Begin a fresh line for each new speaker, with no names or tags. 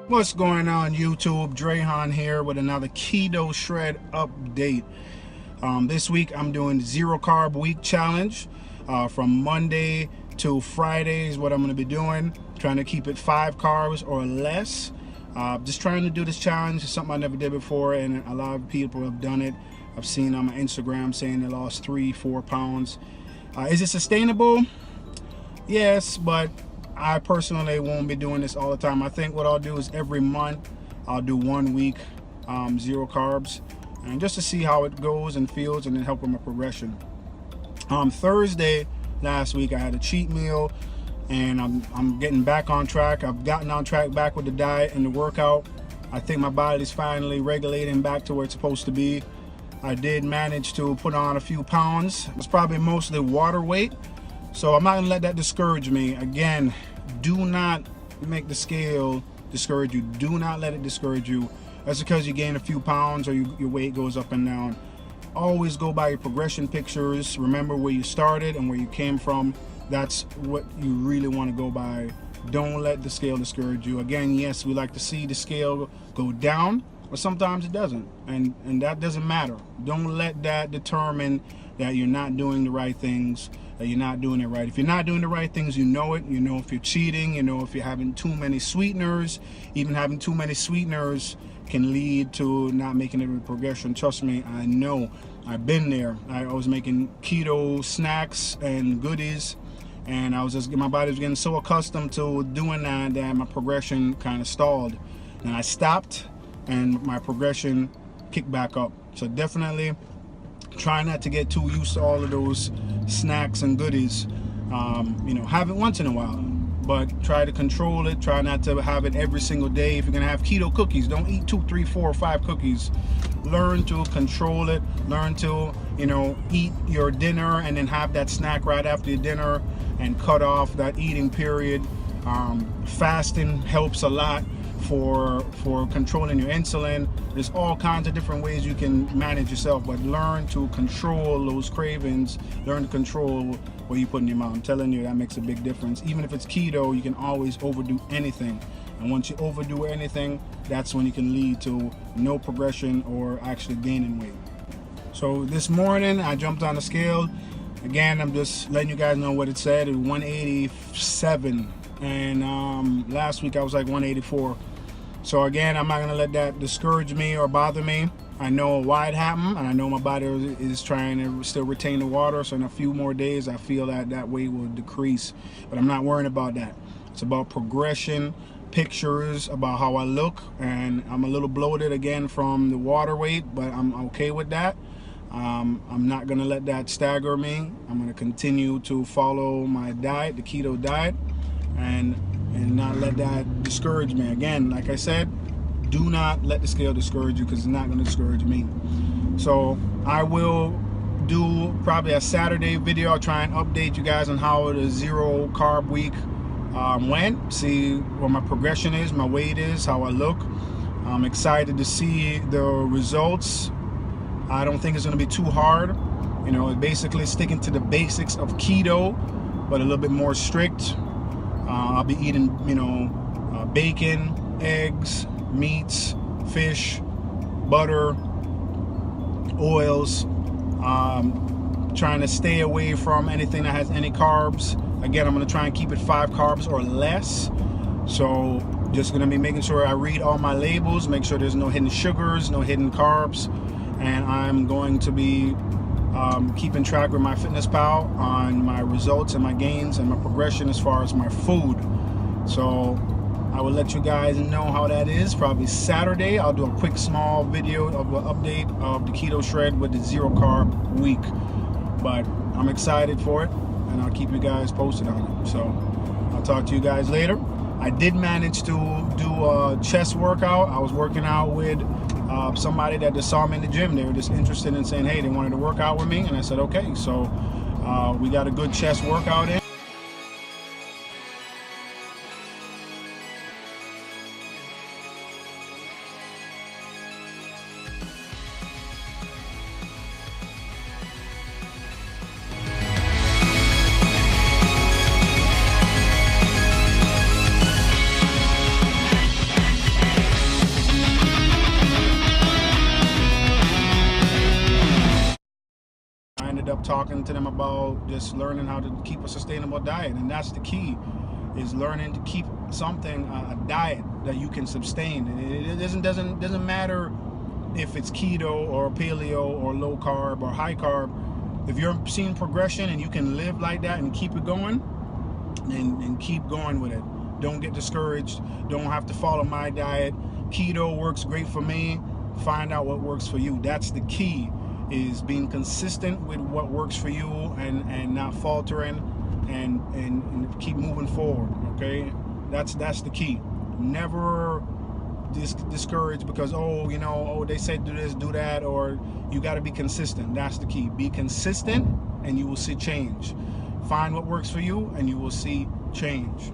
What's going on YouTube? Drehan here with another Keto Shred update. This week I'm doing the Zero Carb Week Challenge. From Monday to Friday is what I'm going to be doing. Trying to keep it 5 carbs or less. Just trying to do this challenge. It's something I never did before, and a lot of people have done it. I've seen on my Instagram saying they lost 3-4 pounds. Is it sustainable? Yes, but I personally won't be doing this all the time. I think what I'll do is every month I'll do 1 week zero carbs, and just to see how it goes and feels, and then help with my progression. Thursday last week I had a cheat meal, and I'm getting back on track. I've gotten on track back with the diet and the workout. I think my body's finally regulating back to where it's supposed to be. I did manage to put on a few pounds. It's probably mostly water weight. So I'm not gonna let that discourage me. Again, do not make the scale discourage you. Do not let it discourage you. That's because you gain a few pounds or your weight goes up and down. Always go by your progression pictures. Remember where you started and where you came from. That's what you really want to go by. Don't let the scale discourage you. Again, yes, we like to see the scale go down, but sometimes it doesn't, and that doesn't matter. Don't let that determine that you're not doing the right things, that you're not doing it right. If you're not doing the right things, you know it. You know if you're cheating, you know if you're having too many sweeteners. Even having too many sweeteners can lead to not making it with progression. Trust me, I know. I've been there. I was making keto snacks and goodies, and my body was getting so accustomed to doing that my progression kind of stalled. And I stopped, and my progression kicked back up. So definitely try not to get too used to all of those snacks and goodies. Have it once in a while, but try to control it. Try not to have it every single day. If you're gonna have keto cookies, don't eat 2, 3, 4, or 5 cookies. Learn to control it. Learn to eat your dinner and then have that snack right after your dinner, and cut off that eating period. Fasting helps a lot for controlling your insulin. There's all kinds of different ways you can manage yourself, but learn to control those cravings. Learn to control what you put in your mouth. I'm telling you, that makes a big difference. Even if it's keto, you can always overdo anything, and once you overdo anything, that's when you can lead to no progression or actually gaining weight. So this morning I jumped on the scale. Again, I'm just letting you guys know what it said. It was 187, and last week I was like 184. So again, I'm not gonna let that discourage me or bother me. I know why it happened, and I know my body is trying to still retain the water. So in a few more days, I feel that weight will decrease. But I'm not worrying about that. It's about progression, pictures, about how I look, and I'm a little bloated again from the water weight, but I'm okay with that. I'm not gonna let that stagger me. I'm gonna continue to follow my diet, the keto diet, and not let that discourage me. Again, like I said, do not let the scale discourage you, because it's not going to discourage me. So I will do probably a Saturday video. I'll try and update you guys on how the Zero Carb Week went. See what my progression is, my weight is, how I look. I'm excited to see the results. I don't think it's going to be too hard. Basically sticking to the basics of keto, but a little bit more strict. I'll be eating, bacon, eggs, meats, fish, butter, oils. Trying to stay away from anything that has any carbs. Again, I'm going to try and keep it 5 carbs or less. So just going to be making sure I read all my labels, make sure there's no hidden sugars, no hidden carbs. And I'm going to be keeping track with MyFitnessPal on my results and my gains and my progression as far as my food. So I will let you guys know how that is. Probably Saturday I'll do a quick small video of an update of the Keto Shred with the Zero Carb Week. But I'm excited for it, and I'll keep you guys posted on it. So I'll talk to you guys later. I did manage to do a chest workout. I was working out with somebody that just saw me in the gym. They were just interested in saying, hey, they wanted to work out with me, and I said, okay. So we got a good chest workout in. ended up talking to them about just learning how to keep a sustainable diet, and that's the key, is learning to keep something, a diet that you can sustain. It doesn't matter if it's keto or paleo or low carb or high carb. If you're seeing progression and you can live like that and keep it going, and keep going with it. Don't get discouraged. Don't have to follow my diet. Keto works great for me. Find out what works for you. That's the key, is being consistent with what works for you, and not faltering, and keep moving forward. Okay, that's the key. Never discouraged because they say do this, do that, or you got to be consistent. That's the key. Be consistent and you will see change. Find what works for you and you will see change.